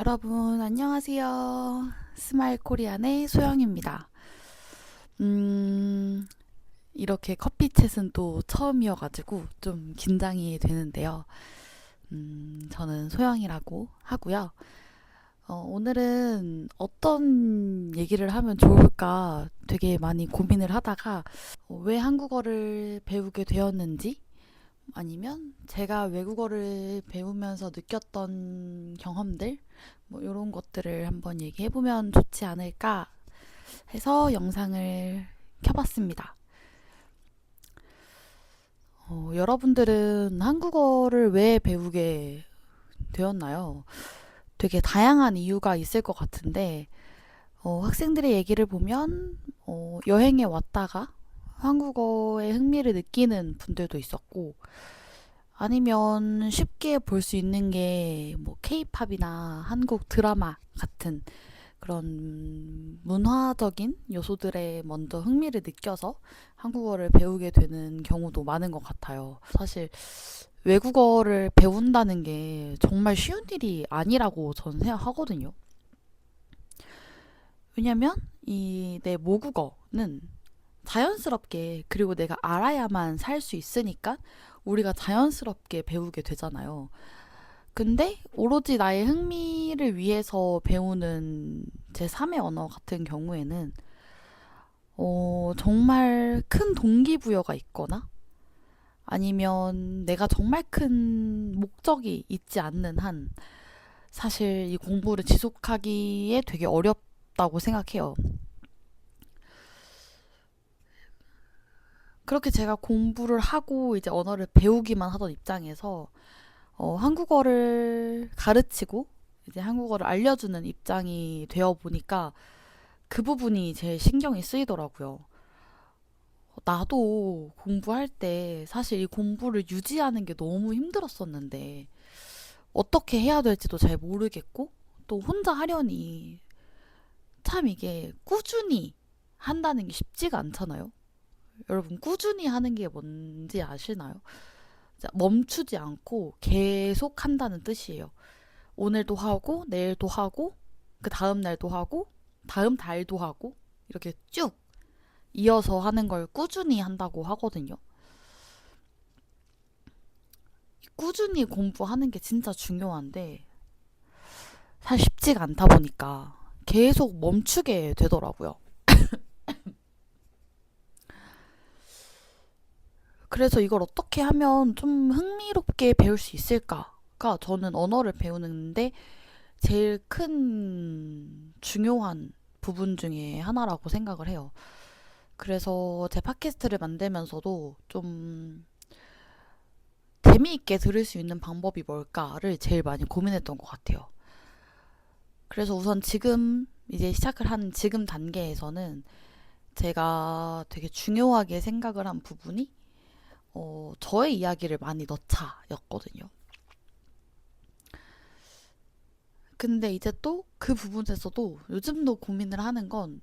여러분, 안녕하세요. 스마일 코리안의 소영입니다. 이렇게 커피챗은 또 처음이어가지고 좀 긴장이 되는데요. 저는 소영이라고 하고요. 오늘은 어떤 얘기를 하면 좋을까 되게 많이 고민을 하다가 왜 한국어를 배우게 되었는지 아니면 제가 외국어를 배우면서 느꼈던 경험들 뭐 이런 것들을 한번 얘기해 보면 좋지 않을까 해서 영상을 켜봤습니다. 여러분들은 한국어를 왜 배우게 되었나요? 되게 다양한 이유가 있을 것 같은데 학생들의 얘기를 보면 여행에 왔다가 한국어에 흥미를 느끼는 분들도 있었고 아니면 쉽게 볼 수 있는 게 뭐 케이팝이나 한국 드라마 같은 그런 문화적인 요소들에 먼저 흥미를 느껴서 한국어를 배우게 되는 경우도 많은 것 같아요. 사실 외국어를 배운다는 게 정말 쉬운 일이 아니라고 저는 생각하거든요. 왜냐면 이 내 모국어는 자연스럽게 그리고 내가 알아야만 살 수 있으니까 우리가 자연스럽게 배우게 되잖아요. 근데 오로지 나의 흥미를 위해서 배우는 제3의 언어 같은 경우에는 정말 큰 동기부여가 있거나 아니면 내가 정말 큰 목적이 있지 않는 한 사실 이 공부를 지속하기에 되게 어렵다고 생각해요. 그렇게 제가 공부를 하고 이제 언어를 배우기만 하던 입장에서 한국어를 가르치고 이제 한국어를 알려주는 입장이 되어 보니까 그 부분이 제일 신경이 쓰이더라고요. 나도 공부할 때 사실 이 공부를 유지하는 게 너무 힘들었었는데 어떻게 해야 될지도 잘 모르겠고 또 혼자 하려니 참 이게 꾸준히 한다는 게 쉽지가 않잖아요. 여러분 꾸준히 하는 게 뭔지 아시나요? 멈추지 않고 계속 한다는 뜻이에요. 오늘도 하고 내일도 하고 그 다음 날도 하고 다음 달도 하고 이렇게 쭉 이어서 하는 걸 꾸준히 한다고 하거든요. 꾸준히 공부하는 게 진짜 중요한데 사실 쉽지가 않다 보니까 계속 멈추게 되더라고요. 그래서 이걸 어떻게 하면 좀 흥미롭게 배울 수 있을까가 저는 언어를 배우는데 제일 큰 중요한 부분 중에 하나라고 생각을 해요. 그래서 제 팟캐스트를 만들면서도 좀 재미있게 들을 수 있는 방법이 뭘까를 제일 많이 고민했던 것 같아요. 그래서 우선 지금 이제 시작을 한 지금 단계에서는 제가 되게 중요하게 생각을 한 부분이 저의 이야기를 많이 넣자였거든요. 근데 이제 또 그 부분에서도 요즘도 고민을 하는 건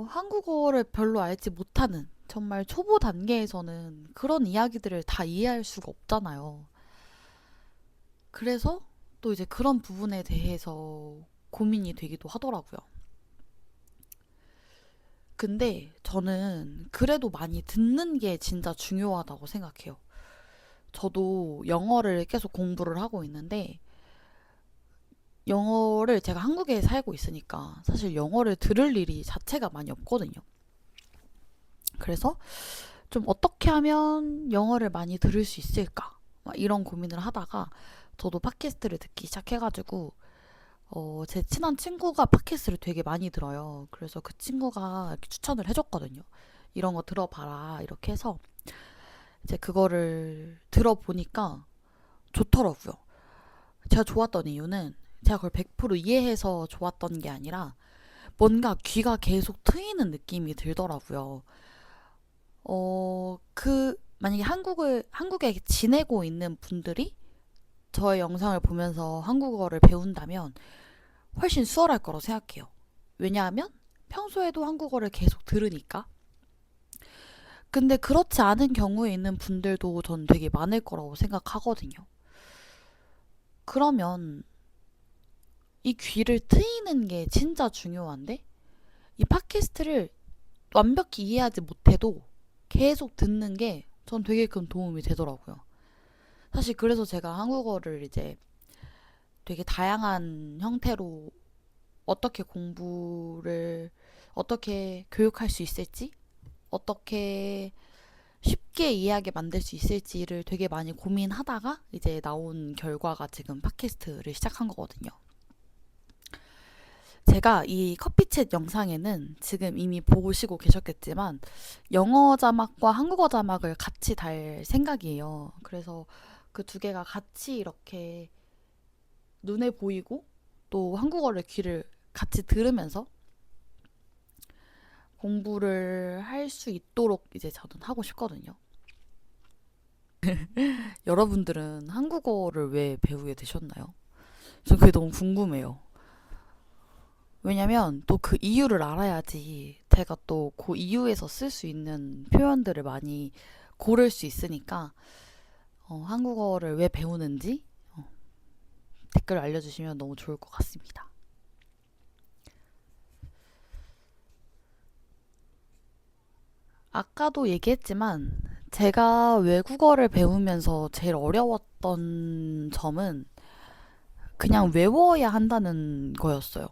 한국어를 별로 알지 못하는 정말 초보 단계에서는 그런 이야기들을 다 이해할 수가 없잖아요. 그래서 또 이제 그런 부분에 대해서 고민이 되기도 하더라고요. 근데 저는 그래도 많이 듣는 게 진짜 중요하다고 생각해요. 저도 영어를 계속 공부를 하고 있는데 영어를 제가 한국에 살고 있으니까 사실 영어를 들을 일이 자체가 많이 없거든요. 그래서 좀 어떻게 하면 영어를 많이 들을 수 있을까? 막 이런 고민을 하다가 저도 팟캐스트를 듣기 시작해가지고 제 친한 친구가 팟캐스트를 되게 많이 들어요. 그래서 그 친구가 이렇게 추천을 해줬거든요. 이런 거 들어봐라 이렇게 해서 이제 그거를 들어보니까 좋더라고요. 제가 좋았던 이유는 제가 그걸 100% 이해해서 좋았던 게 아니라 뭔가 귀가 계속 트이는 느낌이 들더라고요. 만약에 한국에 지내고 있는 분들이 저의 영상을 보면서 한국어를 배운다면 훨씬 수월할 거라고 생각해요. 왜냐하면 평소에도 한국어를 계속 들으니까. 근데 그렇지 않은 경우에 있는 분들도 전 되게 많을 거라고 생각하거든요. 그러면 이 귀를 트이는 게 진짜 중요한데, 이 팟캐스트를 완벽히 이해하지 못해도 계속 듣는 게 전 되게 큰 도움이 되더라고요. 사실 그래서 제가 한국어를 이제 되게 다양한 형태로 어떻게 공부를, 어떻게 교육할 수 있을지, 어떻게 쉽게 이해하게 만들 수 있을지를 되게 많이 고민하다가 이제 나온 결과가 지금 팟캐스트를 시작한 거거든요. 제가 이 커피챗 영상에는 지금 이미 보시고 계셨겠지만 영어 자막과 한국어 자막을 같이 달 생각이에요. 그래서 그 두 개가 같이 이렇게 눈에 보이고 또 한국어를 귀를 같이 들으면서 공부를 할 수 있도록 이제 저는 하고 싶거든요. 여러분들은 한국어를 왜 배우게 되셨나요? 저 그게 너무 궁금해요. 왜냐면 또 그 이유를 알아야지 제가 또 그 이유에서 쓸 수 있는 표현들을 많이 고를 수 있으니까 한국어를 왜 배우는지 댓글 알려주시면 너무 좋을 것 같습니다. 아까도 얘기했지만 제가 외국어를 배우면서 제일 어려웠던 점은 그냥 외워야 한다는 거였어요.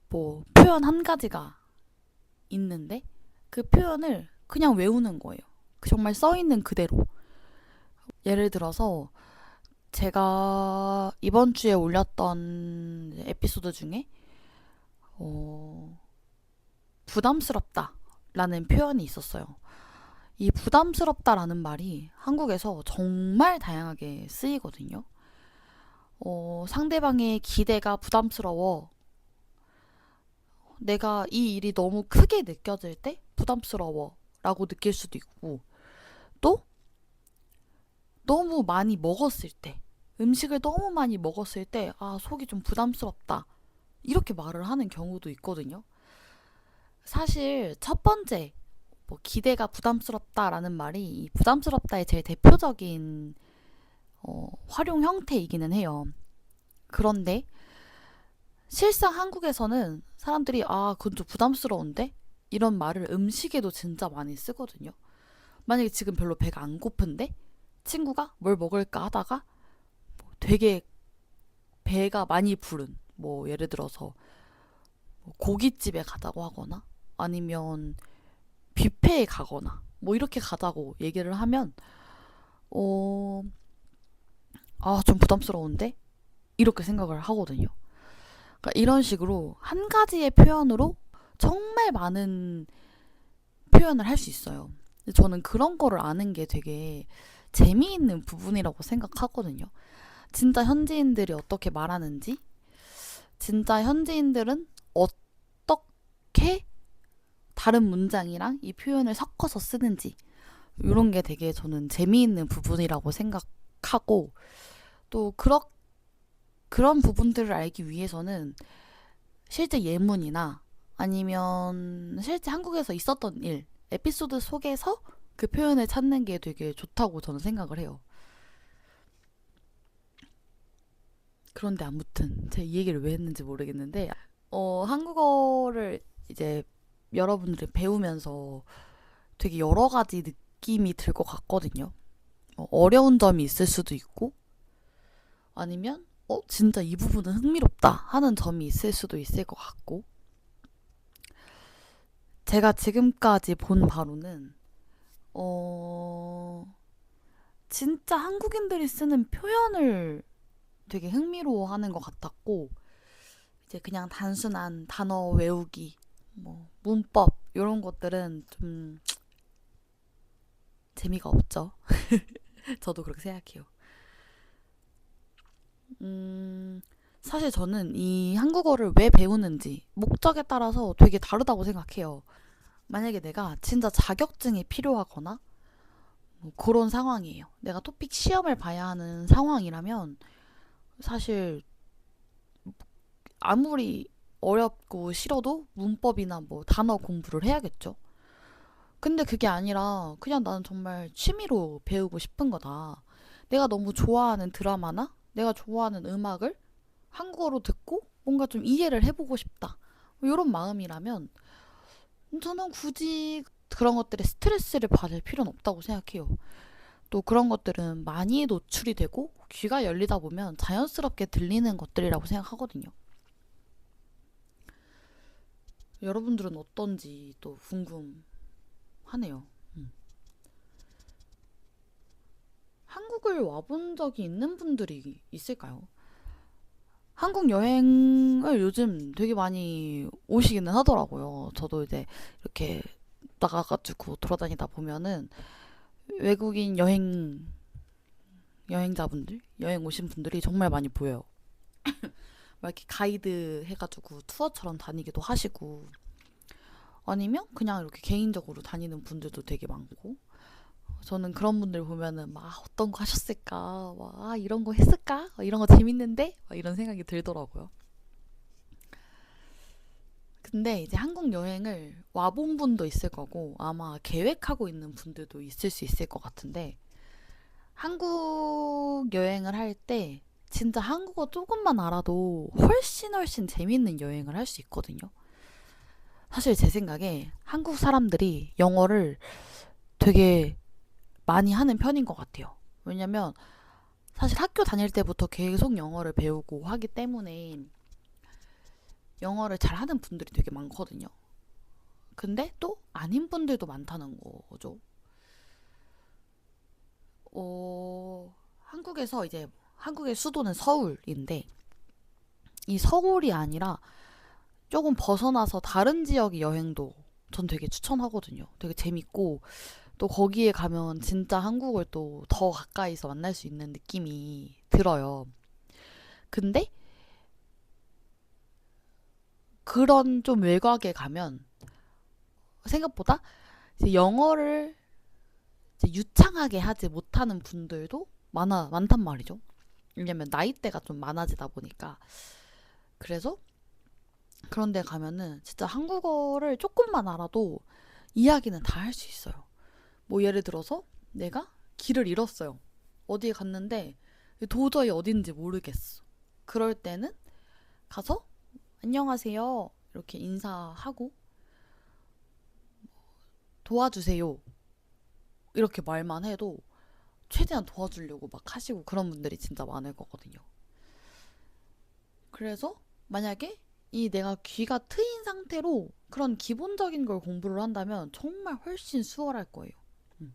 뭐 표현 한 가지가 있는데 그 표현을 그냥 외우는 거예요. 정말 써 있는 그대로. 예를 들어서 제가 이번 주에 올렸던 에피소드 중에 어, 부담스럽다라는 표현이 있었어요. 이 부담스럽다라는 말이 한국에서 정말 다양하게 쓰이거든요. 상대방의 기대가 부담스러워. 내가 이 일이 너무 크게 느껴질 때 부담스러워 라고 느낄 수도 있고, 또 너무 많이 먹었을 때, 음식을 너무 많이 먹었을 때, 아, 속이 좀 부담스럽다. 이렇게 말을 하는 경우도 있거든요. 사실 첫 번째, 뭐 기대가 부담스럽다라는 말이 이 부담스럽다의 제일 대표적인 활용 형태이기는 해요. 그런데 실상 한국에서는 사람들이 아, 그건 좀 부담스러운데? 이런 말을 음식에도 진짜 많이 쓰거든요. 만약에 지금 별로 배가 안 고픈데 친구가 뭘 먹을까 하다가 되게 배가 많이 부른 뭐 예를 들어서 뭐 고깃집에 가자고 하거나 아니면 뷔페에 가거나 뭐 이렇게 가자고 얘기를 하면 어, 아, 좀 부담스러운데? 이렇게 생각을 하거든요. 그러니까 이런 식으로 한 가지의 표현으로 정말 많은 표현을 할 수 있어요. 저는 그런 거를 아는 게 되게 재미있는 부분이라고 생각하거든요. 진짜 현지인들이 어떻게 말하는지, 진짜 현지인들은 어떻게 다른 문장이랑 이 표현을 섞어서 쓰는지, 이런 게 되게 저는 재미있는 부분이라고 생각하고, 또 그런 부분들을 알기 위해서는 실제 예문이나 아니면 실제 한국에서 있었던 일, 에피소드 속에서 그 표현을 찾는 게 되게 좋다고 저는 생각을 해요. 그런데 아무튼 제가 이 얘기를 왜 했는지 모르겠는데 한국어를 이제 여러분들이 배우면서 되게 여러 가지 느낌이 들 것 같거든요. 어려운 점이 있을 수도 있고 아니면 진짜 이 부분은 흥미롭다 하는 점이 있을 수도 있을 것 같고 제가 지금까지 본 바로는 어 진짜 한국인들이 쓰는 표현을 되게 흥미로워하는 것 같았고 이제 그냥 단순한 단어 외우기, 뭐 문법 이런 것들은 좀 재미가 없죠. 저도 그렇게 생각해요. 사실 저는 이 한국어를 왜 배우는지 목적에 따라서 되게 다르다고 생각해요. 만약에 내가 진짜 자격증이 필요하거나 뭐 그런 상황이에요. 내가 토픽 시험을 봐야 하는 상황이라면 사실 아무리 어렵고 싫어도 문법이나 뭐 단어 공부를 해야겠죠. 근데 그게 아니라 그냥 나는 정말 취미로 배우고 싶은 거다. 내가 너무 좋아하는 드라마나 내가 좋아하는 음악을 한국어로 듣고 뭔가 좀 이해를 해보고 싶다. 이런 마음이라면 저는 굳이 그런 것들에 스트레스를 받을 필요는 없다고 생각해요. 또 그런 것들은 많이 노출이 되고 귀가 열리다 보면 자연스럽게 들리는 것들이라고 생각하거든요. 여러분들은 어떤지 또 궁금하네요. 음. 한국을 와본 적이 있는 분들이 있을까요? 한국 여행을 요즘 되게 많이 오시기는 하더라고요. 저도 이제 이렇게 나가가지고 돌아다니다 보면은 외국인 여행자분들, 여행 오신 분들이 정말 많이 보여요. 막 이렇게 가이드 해가지고 투어처럼 다니기도 하시고, 아니면 그냥 이렇게 개인적으로 다니는 분들도 되게 많고, 저는 그런 분들 보면은 막 어떤 거 하셨을까, 와 이런 거 했을까, 이런 거 재밌는데, 막 이런 생각이 들더라고요. 근데 이제 한국 여행을 와본 분도 있을 거고, 아마 계획하고 있는 분들도 있을 수 있을 것 같은데, 한국 여행을 할 때 진짜 한국어 조금만 알아도 훨씬 훨씬 재밌는 여행을 할 수 있거든요. 사실 제 생각에 한국 사람들이 영어를 되게 많이 하는 편인 것 같아요. 왜냐면 사실 학교 다닐 때부터 계속 영어를 배우고 하기 때문에 영어를 잘 하는 분들이 되게 많거든요. 근데 또 아닌 분들도 많다는 거죠. 한국에서 이제 한국의 수도는 서울인데 이 서울이 아니라 조금 벗어나서 다른 지역 여행도 전 되게 추천하거든요. 되게 재밌고 또 거기에 가면 진짜 한국을 또 더 가까이서 만날 수 있는 느낌이 들어요. 근데 그런 좀 외곽에 가면 생각보다 이제 영어를 이제 유창하게 하지 못하는 분들도 많단 말이죠. 왜냐면 나이대가 좀 많아지다 보니까. 그래서 그런 데 가면은 진짜 한국어를 조금만 알아도 이야기는 다 할 수 있어요. 뭐 예를 들어서 내가 길을 잃었어요. 어디에 갔는데 도저히 어딘지 모르겠어. 그럴 때는 가서 안녕하세요. 이렇게 인사하고 도와주세요. 이렇게 말만 해도 최대한 도와주려고 막 하시고 그런 분들이 진짜 많을 거거든요. 그래서 만약에 이 내가 귀가 트인 상태로 그런 기본적인 걸 공부를 한다면 정말 훨씬 수월할 거예요. 음.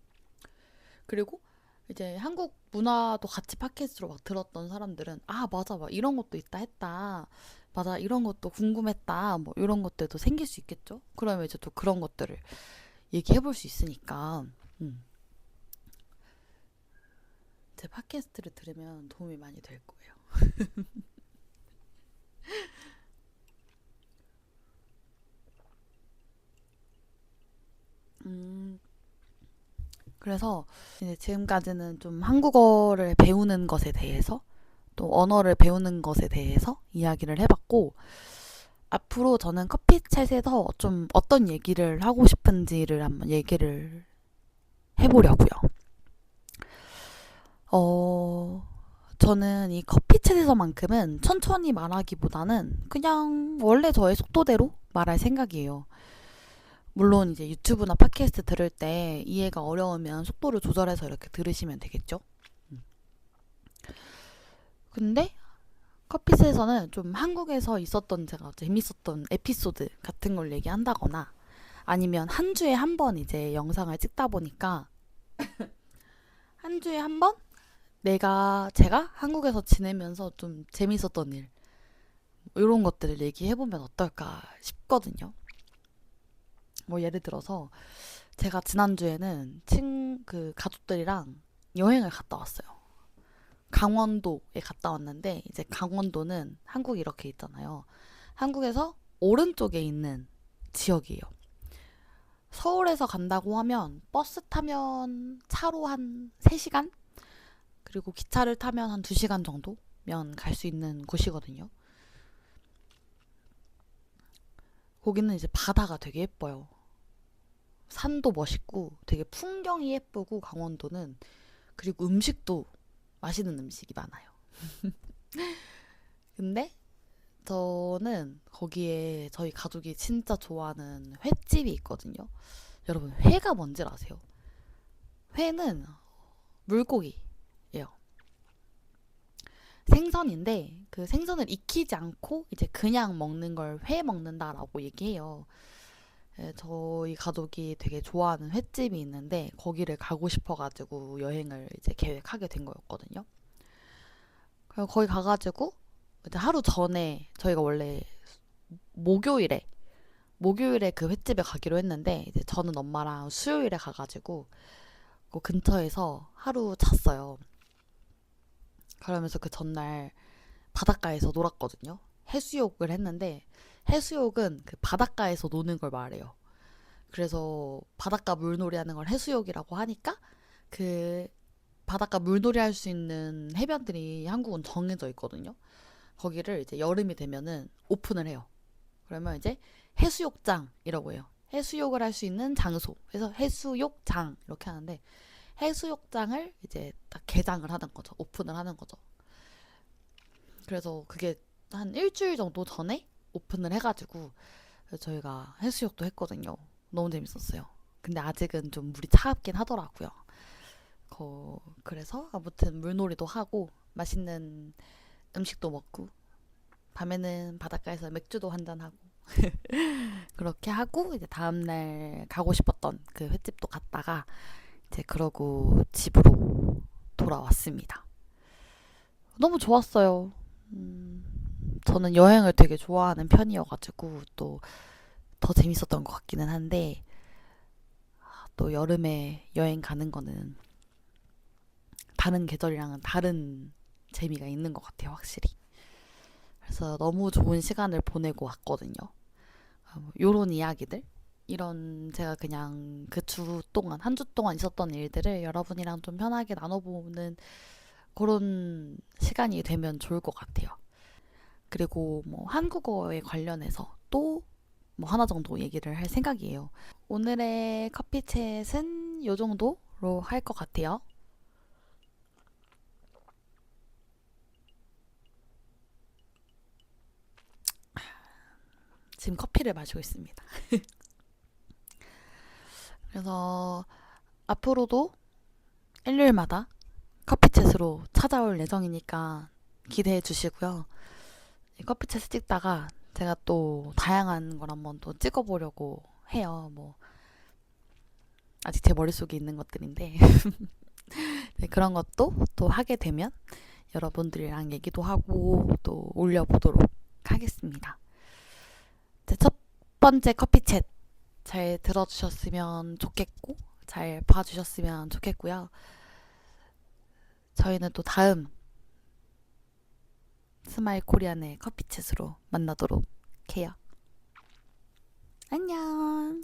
그리고 이제 한국 문화도 같이 팟캐스트로 막 들었던 사람들은 아 맞아 막 이런 것도 있다 했다 맞아 이런 것도 궁금했다 뭐 이런 것들도 생길 수 있겠죠. 그러면 이제 또 그런 것들을 얘기해 볼 수 있으니까 음. 제 팟캐스트를 들으면 도움이 많이 될 거예요. 음, 그래서 이제 지금까지는 좀 한국어를 배우는 것에 대해서 또 언어를 배우는 것에 대해서 이야기를 해봤고 앞으로 저는 커피챗에서 좀 어떤 얘기를 하고 싶은지를 한번 얘기를 해보려고요. 어, 저는 이 커피챗에서만큼은 천천히 말하기보다는 그냥 원래 저의 속도대로 말할 생각이에요. 물론 이제 유튜브나 팟캐스트 들을 때 이해가 어려우면 속도를 조절해서 이렇게 들으시면 되겠죠. 음. 근데 커피스에서는 좀 한국에서 있었던 제가 재밌었던 에피소드 같은 걸 얘기한다거나 아니면 한 주에 한 번 이제 영상을 찍다 보니까 한 주에 한 번 제가 한국에서 지내면서 좀 재밌었던 일 이런 것들을 얘기해보면 어떨까 싶거든요. 뭐 예를 들어서 제가 지난주에는 그 가족들이랑 여행을 갔다 왔어요. 강원도에 갔다 왔는데 이제 강원도는 한국 이렇게 있잖아요. 한국에서 오른쪽에 있는 지역이에요. 서울에서 간다고 하면 버스 타면 차로 한 3시간? 그리고 기차를 타면 한 2시간 정도면 갈 수 있는 곳이거든요. 거기는 이제 바다가 되게 예뻐요. 산도 멋있고 되게 풍경이 예쁘고 강원도는 그리고 음식도 맛있는 음식이 많아요. 근데 저는 거기에 저희 가족이 진짜 좋아하는 횟집이 있거든요. 여러분, 회가 뭔지 아세요? 회는 물고기예요. 생선인데 그 생선을 익히지 않고 이제 그냥 먹는 걸 회 먹는다라고 얘기해요. 예, 저희 가족이 되게 좋아하는 횟집이 있는데 거기를 가고 싶어가지고 여행을 이제 계획하게 된 거였거든요. 그래서 거기 가가지고 이제 하루 전에 저희가 원래 목요일에 목요일에 그 횟집에 가기로 했는데 이제 저는 엄마랑 수요일에 가가지고 그 근처에서 하루 잤어요. 그러면서 그 전날 바닷가에서 놀았거든요. 해수욕을 했는데 해수욕은 그 바닷가에서 노는 걸 말해요. 그래서 바닷가 물놀이 하는 걸 해수욕이라고 하니까 그 바닷가 물놀이 할 수 있는 해변들이 한국은 정해져 있거든요. 거기를 이제 여름이 되면은 오픈을 해요. 그러면 이제 해수욕장이라고 해요. 해수욕을 할 수 있는 장소. 그래서 해수욕장 이렇게 하는데 해수욕장을 이제 딱 개장을 하는 거죠. 오픈을 하는 거죠. 그래서 그게 한 일주일 정도 전에 오픈을 해가지고 저희가 해수욕도 했거든요. 너무 재밌었어요. 근데 아직은 좀 물이 차갑긴 하더라고요. 그래서 아무튼 물놀이도 하고 맛있는 음식도 먹고 밤에는 바닷가에서 맥주도 한잔하고 그렇게 하고 이제 다음날 가고 싶었던 그 횟집도 갔다가 이제 그러고 집으로 돌아왔습니다. 너무 좋았어요. 음, 저는 여행을 되게 좋아하는 편이어가지고 또 더 재밌었던 것 같기는 한데 또 여름에 여행 가는 거는 다른 계절이랑은 다른 재미가 있는 것 같아요, 확실히. 그래서 너무 좋은 시간을 보내고 왔거든요. 요런 이야기들, 이런 제가 그냥 그 주 동안, 한 주 동안 있었던 일들을 여러분이랑 좀 편하게 나눠보는 그런 시간이 되면 좋을 것 같아요. 그리고 뭐 한국어에 관련해서 또 뭐 하나 정도 얘기를 할 생각이에요. 오늘의 커피챗은 요 정도로 할 것 같아요. 지금 커피를 마시고 있습니다. 그래서 앞으로도 일요일마다 커피챗으로 찾아올 예정이니까 기대해 주시고요. 커피챗 찍다가 제가 또 다양한 걸 한번 또 찍어보려고 해요. 뭐 아직 제 머릿속에 있는 것들인데 네, 그런 것도 또 하게 되면 여러분들이랑 얘기도 하고 또 올려보도록 하겠습니다. 첫 번째 커피챗 잘 들어주셨으면 좋겠고 잘 봐주셨으면 좋겠고요. 저희는 또 다음 스마일 코리안의 커피챗으로 만나도록 해요. 안녕.